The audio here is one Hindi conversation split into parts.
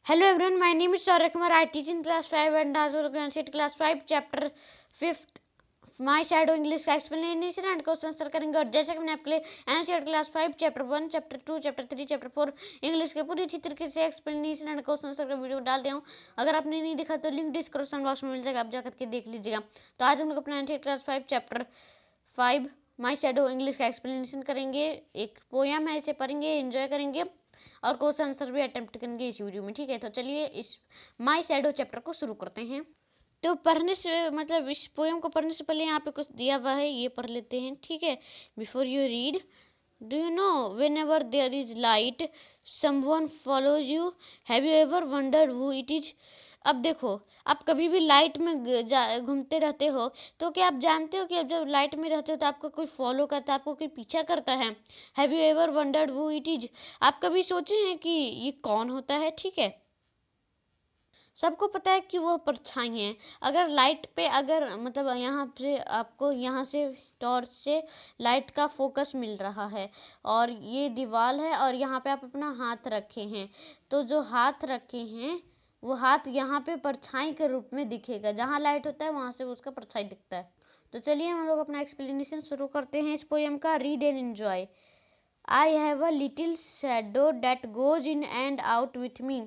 Hello everyone, my name is Saurabh Kumar. I teach in class 5 and as well as class 5 chapter 5th My Shadow English का explanation and questions करेंगे। और जैसा कि मैंने आपके लिए NCERT class 5 chapter 1 chapter 2 chapter 3 chapter 4 English के पूरी अच्छी तरीके से एक्सप्लेनेशन एंड क्वेश्चंस का वीडियो डाल दिया हूँ। अगर आपने नहीं देखा तो लिंक डिस्क्रिप्शन बॉक्स में मिल जाएगा, आप जाकर के देख लीजिएगा। तो आज हम लोग अपना एनसीईआरटी क्लास 5 चैप्टर 5 माई शैडो इंग्लिश का एक्सप्लेनेशन करेंगे। एक पोयम है, इसे पढ़ेंगे, एंजॉय करेंगे और क्वेश्चन आंसर भी अटेम्प्ट करेंगे इस वीडियो में। ठीक है, तो चलिए इस माई शैडो चैप्टर को शुरू करते हैं। तो पढ़ने से मतलब इस पोयम को पढ़ने से पहले यहाँ पे कुछ दिया हुआ है, ये पढ़ लेते हैं। ठीक है, before you read, do you know whenever there is light someone follows you, have you ever wondered who it is. अब देखो, आप कभी भी लाइट में घूमते रहते हो तो क्या आप जानते हो कि अब जब लाइट में रहते हो तो आपको कोई फॉलो करता है, आपको कोई पीछा करता है। Have you ever wondered who it is, आप कभी सोचे हैं कि ये कौन होता है। ठीक है, सबको पता है कि वो परछाई हैं। अगर लाइट पे अगर मतलब यहाँ पे आपको यहाँ से टॉर्च से लाइट का फोकस मिल रहा है और ये दीवार है और यहाँ पे आप अपना हाथ रखे हैं, तो जो हाथ रखे हैं वो हाथ यहाँ पे परछाई के रूप में दिखेगा। जहाँ लाइट होता है वहाँ से उसका परछाई दिखता है। तो चलिए हम लोग अपना एक्सप्लेनेशन शुरू करते हैं इस पोयम का। Read and enjoy. I have a little shadow that goes in and out with me.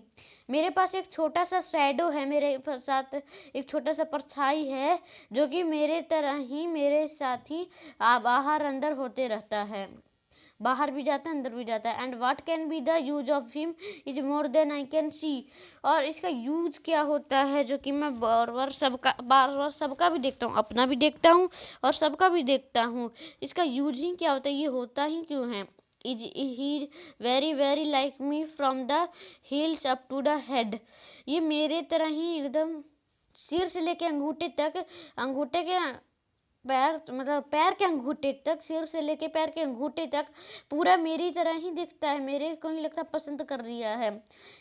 मेरे पास एक छोटा सा शैडो है, मेरे साथ एक छोटा सा परछाई है जो कि मेरे तरह ही मेरे साथ ही बाहर अंदर होते रहता है, बाहर भी जाता है अंदर भी जाता है। And what can be the use of him is more than I can see. और इसका यूज क्या होता है जो कि मैं बार बार सबका भी देखता हूँ, अपना भी देखता हूँ और सबका भी देखता हूँ। इसका यूज ही क्या होता है, ये होता ही क्यों है। Is he very very like me from the heels up to the head. ये मेरे तरह ही एकदम सिर से लेके अंगूठे तक, अंगूठे के पैर मतलब पैर के अंगूठे तक, सिर से लेके पैर के अंगूठे तक पूरा मेरी तरह ही दिखता है, मेरे को ही लगता पसंद कर लिया है।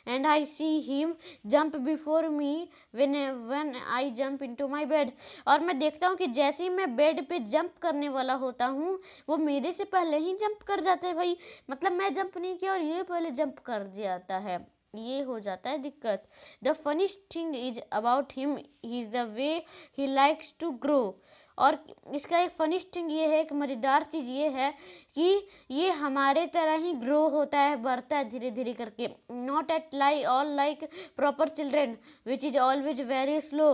And I see him jump before me when I jump into my bed. और मैं देखता हूँ कि जैसे ही मैं बेड पे जंप करने वाला होता हूँ वो मेरे से पहले ही जंप कर जाता है। भाई मतलब मैं जंप नहीं किया और ये पहले जंप कर जाता है, ये हो जाता है दिक्कत। The funniest thing is about him is the way he likes to grow. और इसका एक फनीस्ट थिंग ये है, एक मज़ेदार चीज़ ये है कि ये हमारे तरह ही ग्रो होता है, बढ़ता है धीरे धीरे करके। Not at lie all like proper children which is always very slow.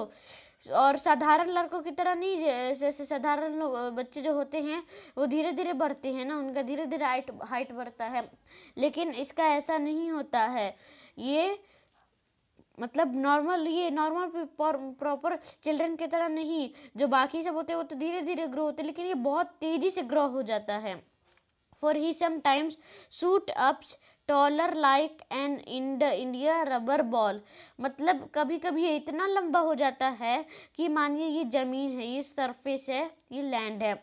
और साधारण लड़कों की तरह नहीं, जैसे साधारण लोग बच्चे जो होते हैं वो धीरे धीरे बढ़ते हैं ना, उनका धीरे धीरे हाइट बढ़ता है, लेकिन इसका ऐसा नहीं होता है। ये मतलब नॉर्मल, ये नॉर्मल प्रॉपर चिल्ड्रन की तरह नहीं, जो बाकी सब होते हैं वो तो धीरे धीरे ग्रो होते हैं, लेकिन ये बहुत तेजी से ग्रो हो जाता है। For he sometimes shoot ups taller like an India rubber ball. मतलब कभी कभी ये इतना लंबा हो जाता है कि मानिए ये ज़मीन है, ये सरफेस है, ये लैंड है,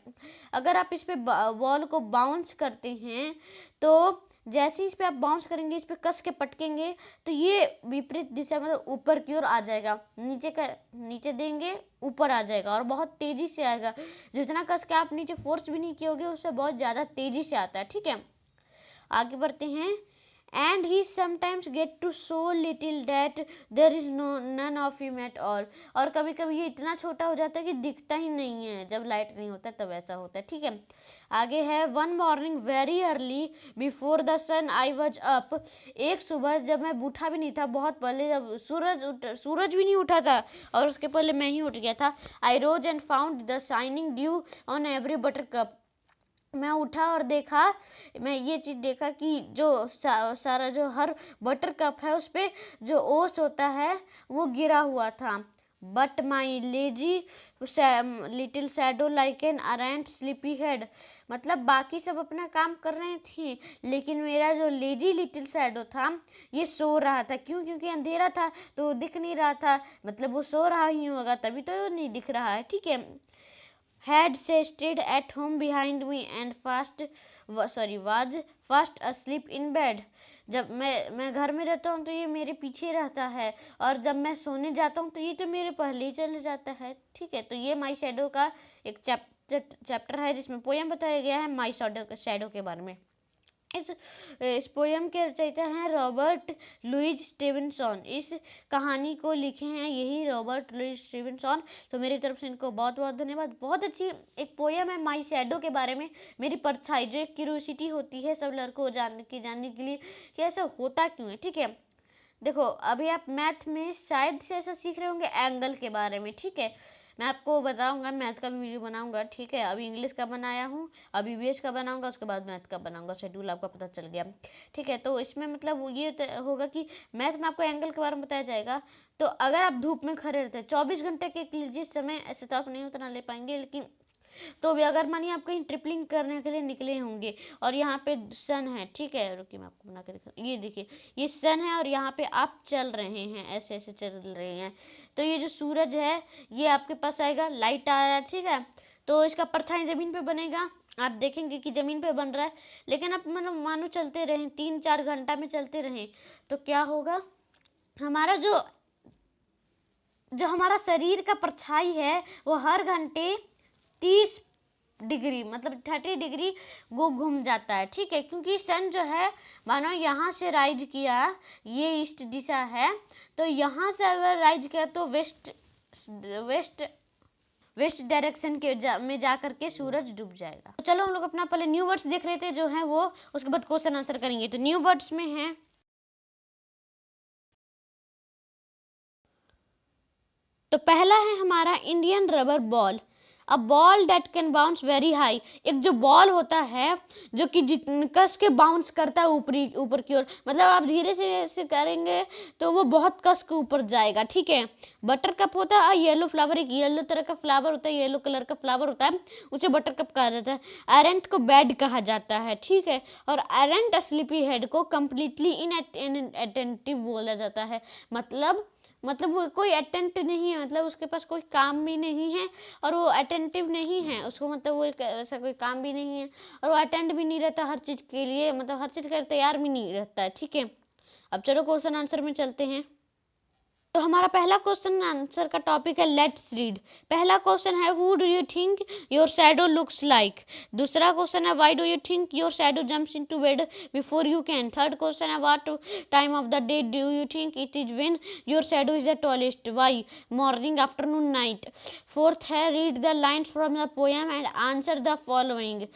अगर आप इस पे बॉल को बाउंस करते हैं तो जैसे ही इस पे आप बाउंस करेंगे, इस पे कस के पटकेंगे तो ये विपरीत दिशा मतलब ऊपर की ओर आ जाएगा, नीचे देंगे ऊपर आ जाएगा और बहुत तेज़ी से आएगा। जितना कस के आप नीचे फोर्स भी नहीं किए होगे उससे बहुत ज़्यादा तेज़ी से आता है। ठीक है, आगे बढ़ते हैं। And he sometimes get to so little that there is none of him at all. और कभी कभी ये इतना छोटा हो जाता है कि दिखता ही नहीं है, जब लाइट नहीं होता तब ऐसा होता है। ठीक है, आगे है। One morning very early before the sun I was up. एक सुबह जब मैं उठा भी नहीं था, बहुत पहले, जब सूरज भी नहीं उठा था और उसके पहले मैं ही उठ गया था। I rose and found the shining dew on every buttercup. मैं उठा और देखा, मैं ये चीज़ देखा कि जो सारा जो हर बटर कप है उस पर जो ओस होता है वो गिरा हुआ था। But my lazy little shadow like an aren't sleepy head. मतलब बाकी सब अपना काम कर रहे थे लेकिन मेरा जो लेजी लिटिल शैडो था ये सो रहा था। क्यों? क्योंकि अंधेरा था तो दिख नहीं रहा था, मतलब वो सो रहा ही होगा तभी तो नहीं दिख रहा है। ठीक है, had stayed at home behind me and was fast asleep in bed। जब मैं घर में रहता हूँ तो ये मेरे पीछे रहता है और जब मैं सोने जाता हूँ तो ये तो मेरे पहले ही चले जाता है। ठीक है, तो ये माई शैडो का एक चैप्टर है जिसमें पोयम बताया गया है माई शैडो के बारे में। इस पोयम के रचयिता हैं रॉबर्ट लुइज स्टीवेंसन। इस कहानी को लिखे हैं यही रॉबर्ट लुइज स्टीवेंसन। तो मेरी तरफ से इनको बहुत बहुत धन्यवाद। बहुत अच्छी एक पोयम है माई शैडो के बारे में, मेरी परछाई, जो एक क्यूरियोसिटी होती है सब लड़कों को जानने के लिए कि ऐसा होता क्यों है। ठीक है, देखो अभी आप मैथ में शायद से ऐसा सीख रहे होंगे एंगल के बारे में। ठीक है, मैं आपको बताऊंगा, मैथ का भी वीडियो बनाऊंगा। ठीक है, अभी इंग्लिश का बनाया हूँ, अभी ईवीएस का बनाऊंगा, उसके बाद मैथ का बनाऊंगा। शेड्यूल आपका पता चल गया। ठीक है, तो इसमें मतलब ये होगा कि मैथ में आपको एंगल के बारे में बताया जाएगा। तो अगर आप धूप में खड़े रहते हैं 24 घंटे के लीजिए समय, ऐसे तो आप नहीं उतना ले पाएंगे, लेकिन तो भी अगर मानिए आप कहीं ट्रिपलिंग करने के लिए निकले होंगे और यहाँ पे सन है। ठीक है, रुकिए मैं आपको बना के दिखा, ये देखिए ये सन है और यहाँ पे आप चल रहे हैं, ऐसे ऐसे चल रहे हैं। तो ये जो सूरज है ये आपके पास आएगा, लाइट आ रहा है। ठीक है, तो इसका परछाई जमीन पे बनेगा, आप देखेंगे कि जमीन पे बन रहा है। लेकिन आप मतलब मानो चलते रहें 3-4 घंटा में चलते रहें तो क्या होगा, हमारा जो हमारा शरीर का परछाई है वो हर घंटे 30 डिग्री मतलब 30 डिग्री वो घूम जाता है। ठीक है, क्योंकि सन जो है मानो यहाँ से राइज किया, ये ईस्ट दिशा है, तो यहाँ से अगर राइज किया तो वेस्ट डायरेक्शन में जा करके सूरज डूब जाएगा। तो चलो हम लोग अपना पहले न्यू वर्ड्स देख लेते हैं जो है वो, उसके बाद क्वेश्चन आंसर करेंगे। तो न्यू वर्ड्स में है, तो पहला है हमारा Indian rubber ball, a ball date can bounce very high. एक जो बॉल होता है जो कि कस के बाउंस करता है ऊपर की ओर, मतलब आप धीरे से ऐसे करेंगे तो वो बहुत कस के ऊपर जाएगा। ठीक है, बटर कप होता है येलो फ्लावर, एक येलो तरह का फ्लावर होता है, येलो कलर का फ्लावर होता है, उसे बटर कप कहा जाता है। एरेंट को बेड कहा जाता है। ठीक है, और एरेंट स्लीपी हेड को कम्प्लीटली इनअटेंटिव बोला जाता है। मतलब वो कोई अटेंट नहीं है, मतलब उसके पास कोई काम भी नहीं है और वो अटेंटिव नहीं है, उसको मतलब वो ऐसा कोई काम भी नहीं है और वो अटेंड भी नहीं रहता हर चीज़ के लिए, मतलब हर चीज़ के लिए तैयार भी नहीं रहता है। ठीक है, अब चलो क्वेश्चन आंसर में चलते हैं। तो हमारा पहला क्वेश्चन आंसर का टॉपिक है लेट्स रीड। पहला क्वेश्चन है who do you think your shadow looks like. दूसरा क्वेश्चन है why do you think your shadow jumps into bed before you can. Third question है what time of the day do you think it is when your shadow is the tallest, why, morning, afternoon, night. Fourth है read the lines from the poem and answer the following.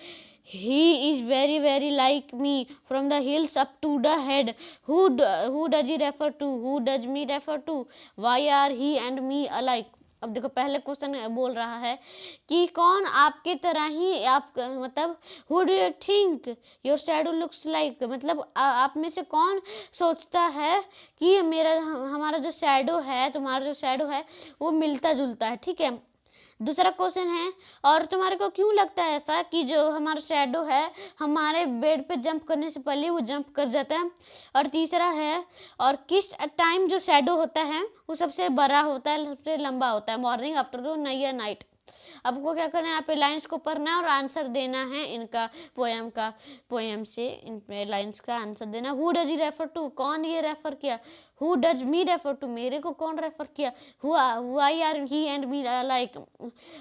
He is very very like me from the heels up to the head. Who does he refer to? Who does me refer to? Why are he and me alike? अब देखो पहले क्वेश्चन बोल रहा है कि कौन आपके तरह ही आप मतलब who do you think your shadow looks like, मतलब आप में से कौन सोचता है कि हमारा जो शैडो है, तुम्हारा जो शैडो है वो मिलता जुलता है। ठीक है, दूसरा क्वेश्चन है और तुम्हारे को क्यों लगता है ऐसा कि जो हमारा शैडो है हमारे बेड पे जंप करने से पहले वो जंप कर जाता है। और तीसरा है और किस टाइम जो शैडो होता है वो सबसे बड़ा होता है, सबसे लंबा होता है, मॉर्निंग, आफ्टरनून या नाइट। आपको क्या करना है, यहाँ पे लाइंस को पढ़ना है और आंसर देना है इनका पोएम से इन लाइंस का आंसर देना। Who does he refer to, कौन ये रेफर किया, who does me refer to, मेरे को कौन रेफर किया, why are he and me like,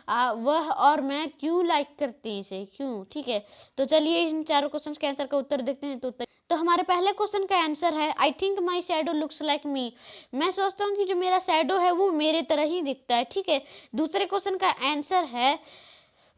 वह और मैं क्यों लाइक करते हैं इसे, क्यों। ठीक है, तो चलिए इन चारों क्वेश्चन के आंसर का उत्तर देखते हैं। तो हमारे पहले क्वेश्चन का आंसर है I think my shadow looks like me. मैं सोचता हूँ कि जो मेरा शैडो है वो मेरे तरह ही दिखता है। ठीक है, दूसरे क्वेश्चन का आंसर है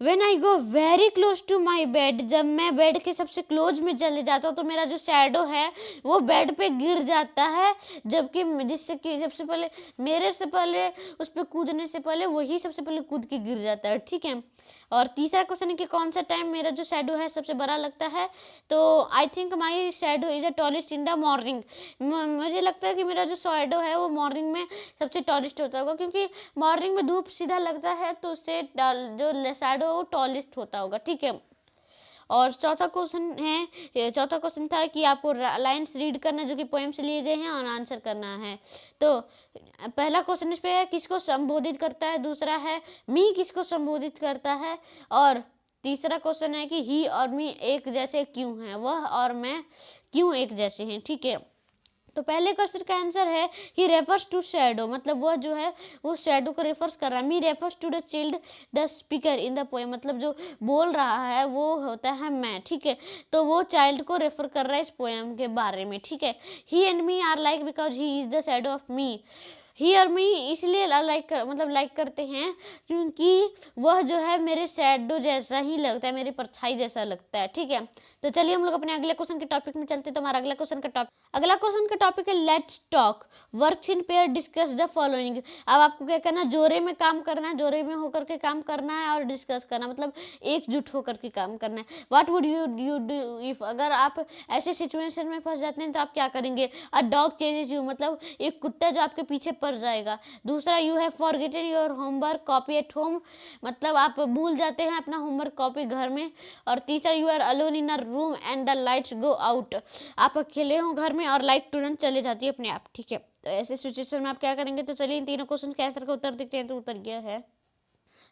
When I go very close to my bed, जब मैं बेड के सबसे क्लोज में चले जाता हूँ तो मेरा जो शैडो है वो बेड पे गिर जाता है, जबकि जिससे कि सबसे पहले मेरे से पहले उस पर कूदने से पहले वही सबसे पहले कूद के गिर जाता है। ठीक है, और तीसरा क्वेश्चन है कि कौन सा टाइम मेरा जो शैडो है सबसे बड़ा लगता है, तो I think my shadow is a tallest in the morning. मुझे लगता है कि मेरा जो शैडो है वो मॉर्निंग में सबसे टॉलेस्ट होता होगा, क्योंकि मॉर्निंग में धूप सीधा लगता है तो उससे जो शैडो है वो टॉलेस्ट होता होगा। ठीक है, और चौथा क्वेश्चन था कि आपको लाइन्स रीड करना जो कि पोएम से लिए गए हैं और आंसर करना है। तो पहला क्वेश्चन इस पे है किसको संबोधित करता है, दूसरा है मी किसको संबोधित करता है, और तीसरा क्वेश्चन है कि ही और मी एक जैसे क्यों हैं, वह और मैं क्यों एक जैसे हैं। ठीक है, तो पहले क्वेश्चन का आंसर है ही रेफर्स टू शैडो, मतलब वह जो है वो शैडो को रेफर्स कर रहा है। Me refers to the child the speaker in the poem, मतलब जो बोल रहा है वो होता है मैं, ठीक है। तो वो चाइल्ड को रेफर कर रहा है इस पोएम के बारे में, ठीक है। He and me are like because he is the shadow of me, he और मी इसलिए लाइक करते हैं क्योंकि वह जो है मेरे शैडो जैसा ही लगता है, मेरी परछाई जैसा लगता है, ठीक है। तो चलिए हम लोग अपने अगले क्वेश्चन के टॉपिक में चलते हैं। तो हमारा अगला क्वेश्चन का टॉपिक है let's talk works in pair discuss the following. अब आपको क्या करना है, जोरे में काम करना है, जोरे में होकर के काम करना है और डिस्कस करना, मतलब एकजुट होकर के काम करना है। What would you do if, अगर आप ऐसे सिचुएशन में फंस जाते हैं तो आप क्या करेंगे। अ डॉग चेजेस यू, मतलब एक कुत्ता जो आपके पीछे पड़ जाएगा। दूसरा, you have forgotten your homework copy at home, मतलब आप भूल जाते हैं अपना होमवर्क कॉपी घर में। और तीसरा, you are alone in a room and the lights go out, आप अकेले हो घर में और लाइट तुरंत चले जाती है अपने आप, ठीक है। तो ऐसे सिचुएशन में आप क्या करेंगे। तो चलिए इन तीनों क्वेश्चन के आंसर का उत्तर देखते हैं। तो उत्तर यह है,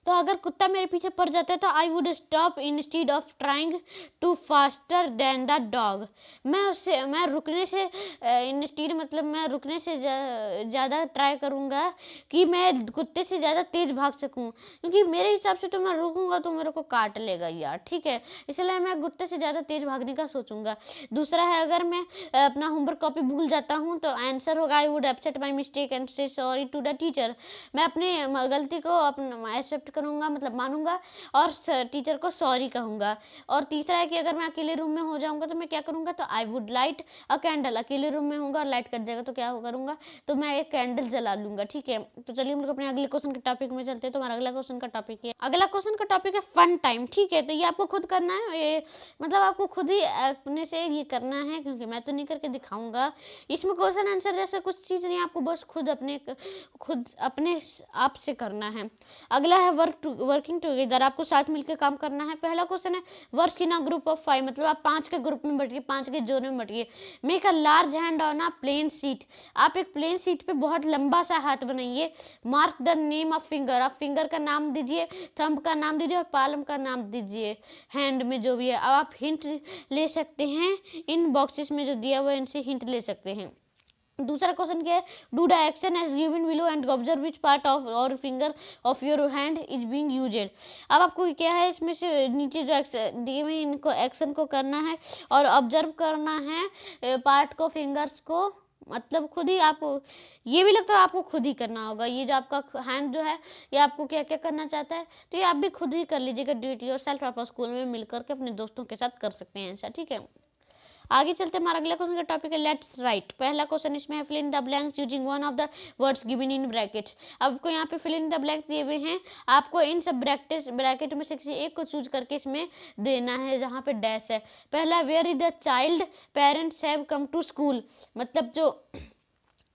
तो अगर कुत्ता मेरे पीछे पड़ जाता है तो I would stop instead of trying to faster than the dog, मैं रुकने से इंस्टीड मतलब मैं रुकने से ज़्यादा ट्राई करूँगा कि मैं कुत्ते से ज़्यादा तेज़ भाग सकूँ, क्योंकि मेरे हिसाब से तो मैं रुकूँगा तो मेरे को काट लेगा यार, ठीक है। इसलिए मैं कुत्ते से ज़्यादा तेज़ भागने का सोचूंगा। दूसरा है, अगर मैं अपना होमवर्क कॉपी भूल जाता हूँ तो आंसर होगा I would accept my mistake and say sorry to the teacher, मैं अपने गलती को अपना एक्सेप्ट करूँगा, मतलब मानूंगा और टीचर को सॉरी कहूँगा। और तीसरा है कि अगर मैं अकेले रूम में हो जाऊँगा तो मैं क्या करूँगा, तो I would light a candle, अकेले रूम में होऊंगा और लाइट कट जाएगा तो क्या करूँगा, तो मैं एक कैंडल जला लूँगा, ठीक है। तो चलिए हम लोग अपने अगले क्वेश्चन के टॉपिक में चलते हैं। तो हमारा अगला क्वेश्चन का टॉपिक है फन टाइम, ठीक है। तो ये आपको खुद करना है, ये मतलब आपको खुद ही अपने से ये करना है, क्योंकि मैं तो नहीं करके दिखाऊंगा। इसमें क्वेश्चन आंसर जैसे कुछ चीज़ नहीं, आपको बस खुद अपने आप से करना है। अगला है वर्किंग टुगेदर, आपको साथ मिलकर काम करना है। पहला क्वेश्चन है work in a group of 5, मतलब आप 5 के ग्रुप में बटिए, 5 के जोन में बटिए। Make a large hand on a plain sheet, आप एक प्लेन शीट पे बहुत लंबा सा हाथ बनाइए। Mark the name of finger, आप फिंगर का नाम दीजिए, थंब का नाम दीजिए और पाल्म का नाम दीजिए, हैंड में जो भी है। अब आप हिंट ले सकते हैं, इन बॉक्सेस में जो दिया हुआ है इनसे हिंट ले सकते हैं। दूसरा क्वेश्चन क्या है, do the action as given below and observe which part of or finger of your hand is being used. अब आपको क्या है, इसमें से नीचे जो एक्शन दिए हुए इनको एक्शन को करना है और ऑब्जर्व करना है पार्ट को, फिंगर्स को, मतलब खुद ही आपको ये भी लगता है आपको खुद ही करना होगा। ये जो आपका हैंड जो है ये आपको क्या क्या करना चाहता है, तो ये आप भी खुद ही कर लीजिएगा। डू इट योरसेल्फ, आप स्कूल में मिलकर के अपने दोस्तों के साथ कर सकते हैं ऐसा, ठीक है। आगे चलते हमारा अगला क्वेश्चन का टॉपिक है लेट्स राइट। पहला क्वेश्चन इसमें है fill in the blanks using one of the words given in brackets. आपको यहाँ पे फिल इन द ब्लैंक्स दिए हुए हैं, आपको इन सब ब्रैकेट में से किसी एक को चूज करके इसमें देना है जहाँ पे डैश है। पहला, where is the child parents have come to school, मतलब जो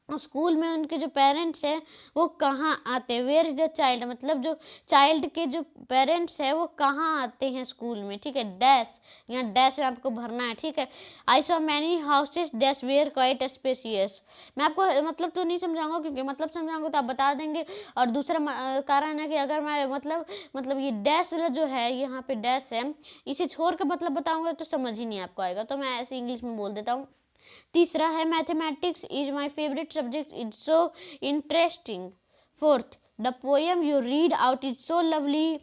स्कूल में उनके जो पेरेंट्स हैं वो कहाँ आते हैं। वेयर इज द चाइल्ड, मतलब जो चाइल्ड के जो पेरेंट्स हैं वो कहाँ आते हैं स्कूल में, ठीक है। डैश, यहाँ डैश में आपको भरना है, ठीक है। I saw many houses dash were quite spacious, मैं आपको मतलब तो नहीं समझाऊंगा, क्योंकि मतलब समझाऊंगा तो आप बता देंगे। और दूसरा कारण है कि अगर मैं मतलब ये डैश वाला जो है यहाँ पे डैश है, इसे छोड़ के मतलब बताऊंगा तो समझ ही नहीं आपको आएगा, तो मैं ऐसे इंग्लिश में बोल देता हूँ। तीसरा है mathematics is my favourite subject, is so interesting. Fourth, the poem you read out is so lovely.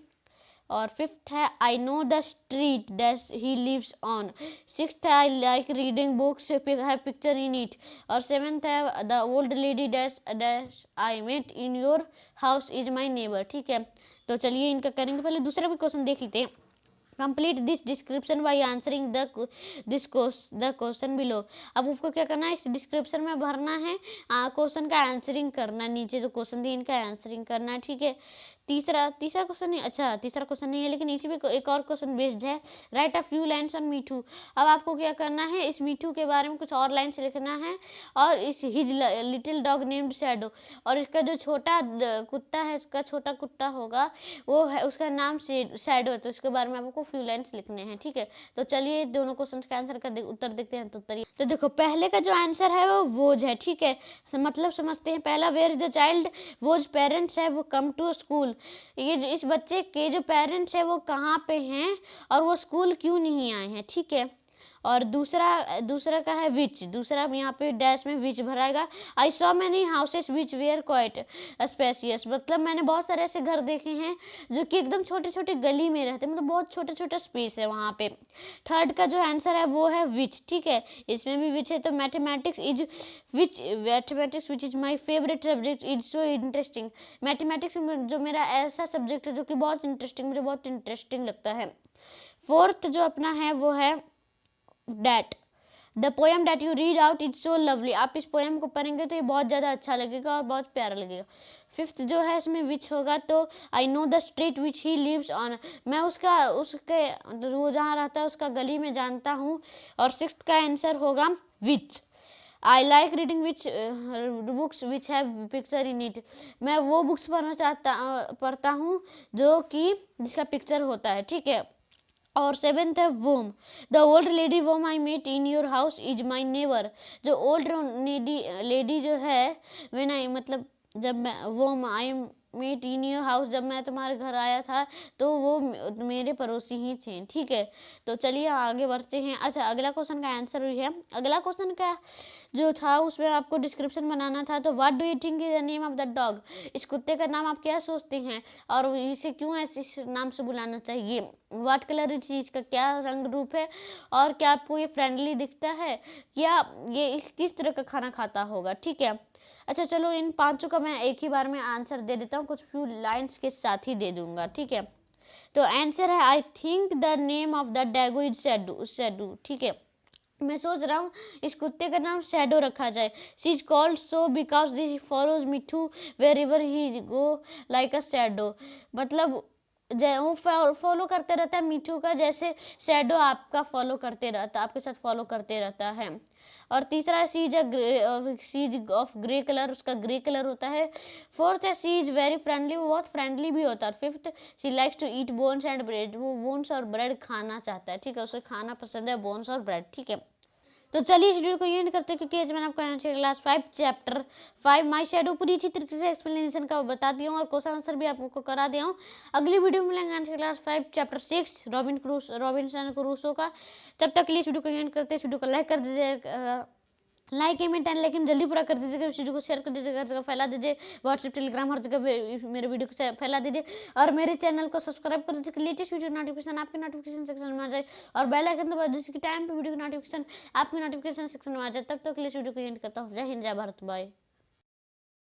और फिफ्थ है I know the street that he lives on. Sixth है आई लाइक रीडिंग बुक्स है पिक्चर इन इट। और सेवेंथ है the old lady dash I met in your house is my neighbour, ठीक है। तो चलिए इनका करेंगे, पहले दूसरा भी क्वेश्चन देख लेते हैं। Complete this description by answering the question below. अब आपको क्या करना है, इस डिस्क्रिप्शन में भरना है, क्वेश्चन का आंसरिंग करना है, नीचे जो क्वेश्चन दिए इनका आंसरिंग करना है, ठीक है। तीसरा क्वेश्चन नहीं, अच्छा तीसरा क्वेश्चन नहीं है, लेकिन इसी में एक और क्वेश्चन बेस्ड है, write a few lines on Mithu. अब आपको क्या करना है, इस मीठू के बारे में कुछ और लाइन्स लिखना है, और इस his little dog named shadow, और इसका जो छोटा कुत्ता है, इसका छोटा कुत्ता होगा वो है, उसका नाम शैडो है, तो इसके बारे में आपको फ्यू लाइन्स लिखने हैं, ठीक है। तो चलिए दोनों क्वेश्चन का आंसर का उत्तर देखते हैं। तो उत्तर तो देखो, पहले का जो आंसर है वो वोज है, ठीक है। मतलब समझते हैं, पहला where is the child whose parents है वो कम टू स्कूल, ये जो इस बच्चे के जो पेरेंट्स है वो कहाँ पे हैं और वो स्कूल क्यों नहीं आए हैं, ठीक है। और दूसरा का है विच, दूसरा यहाँ पे डैश में विच भराएगा। I saw many houses which were quite spacious, मतलब मैंने बहुत सारे ऐसे घर देखे हैं जो कि एकदम छोटे छोटे गली में रहते हैं, मतलब बहुत छोटा छोटा स्पेस है वहाँ पे। थर्ड का जो आंसर है वो है विच, ठीक है, इसमें भी विच है। तो mathematics which is my favourite subject is so interesting, mathematics जो मेरा ऐसा सब्जेक्ट है जो कि बहुत इंटरेस्टिंग, मुझे बहुत इंटरेस्टिंग लगता है। फोर्थ जो अपना है वो है that, the poem that you read out it's so lovely, आप इस पोएम को पढ़ेंगे तो ये बहुत ज़्यादा अच्छा लगेगा और बहुत प्यारा लगेगा। फिफ्थ जो है इसमें विच होगा तो I know the street which he lives on, मैं उसके वो जहाँ रहता है उसका गली में जानता हूँ। और सिक्स्थ का आंसर होगा which, I like reading which books which have picture in it, मैं वो बुक्स पढ़ता हूँ जो कि जिसका पिक्चर होता है, ठीक है। और सेवेंथ है whom, the old lady whom I met in your house is my neighbour, जो ओल्ड लेडी जो है व्हेन आई, मतलब जब मैं whom I met in your house, जब मैं तुम्हारे घर आया था तो वो मेरे पड़ोसी ही थे, ठीक है। तो चलिए आगे बढ़ते हैं। अच्छा, अगला क्वेश्चन का आंसर भी है। अगला क्वेश्चन का जो था उसमें आपको डिस्क्रिप्शन बनाना था। तो what do you think is the name of the dog, इस कुत्ते का नाम आप क्या सोचते हैं और इसे क्यों ऐसे इस नाम से बुलाना चाहिए। व्हाट कलर इज, इसका क्या रंग रूप है, और क्या आपको ये फ्रेंडली दिखता है, या ये किस तरह का खाना खाता होगा, ठीक है। अच्छा चलो, इन पांचों का मैं एक ही बार में आंसर दे देता हूँ, कुछ फ्यू लाइन्स के साथ ही दे दूंगा, ठीक है। तो आंसर है I think the name of the dog is shadow, ठीक है। मैं सोच रहा हूँ इस कुत्ते का नाम शैडो रखा जाए। She is called so because this follows Mithu wherever he go like a shadow, मतलब वो फॉलो करते रहता है मिठू का, जैसे शैडो आपका फॉलो करते रहता है, आपके साथ फॉलो करते रहता है। और तीसरा सी इज ऑफ ग्रे कलर, उसका ग्रे कलर होता है। फोर्थ है सी इज वेरी फ्रेंडली, वो बहुत फ्रेंडली भी होता है। Fifth, she likes to eat bones and bread, वो बोन्स और ब्रेड खाना चाहता है, ठीक है, उसे खाना पसंद है बोन्स और ब्रेड, ठीक है। तो चलिए इस वीडियो को एंड करते हैं, क्योंकि आज मैंने आपको आंसर क्लास 5 चैप्टर 5 माई शैडो पूरी अच्छी तरीके से एक्सप्लेनेशन का बता दिया हूँ और क्वेश्चन आंसर भी आपको करा दिया हूँ। अगली वीडियो में मिलेंगे answer class 5 chapter 6 Robinson Crusoe का। तब तक के लिए इस वीडियो को एंड करते हैं। इस वीडियो को लाइक कर दीजिए, लाइक कमेंट एंड लेकिन जल्दी पूरा कर दीजिएगा। इस वीडियो को शेयर कर दीजिएगा, हर जगह फैला दीजिए, व्हाट्सएप टेलीग्राम हर जगह मेरे वीडियो को फैला दीजिए। और मेरे चैनल को सब्सक्राइब कर दीजिए, लेटेस्ट वीडियो नोटिफिकेशन आपके नोटिफिकेशन सेक्शन में आ जाए, और बेल आइकन दबा दीजिए कि टाइम पे वीडियो की नोटिफिकेशन आपके नोटिफिकेशन सेक्शन में आ जाए। तब तक के लिए इस वीडियो को एंड करता हूँ। जय हिंद, जय भारत, बाय।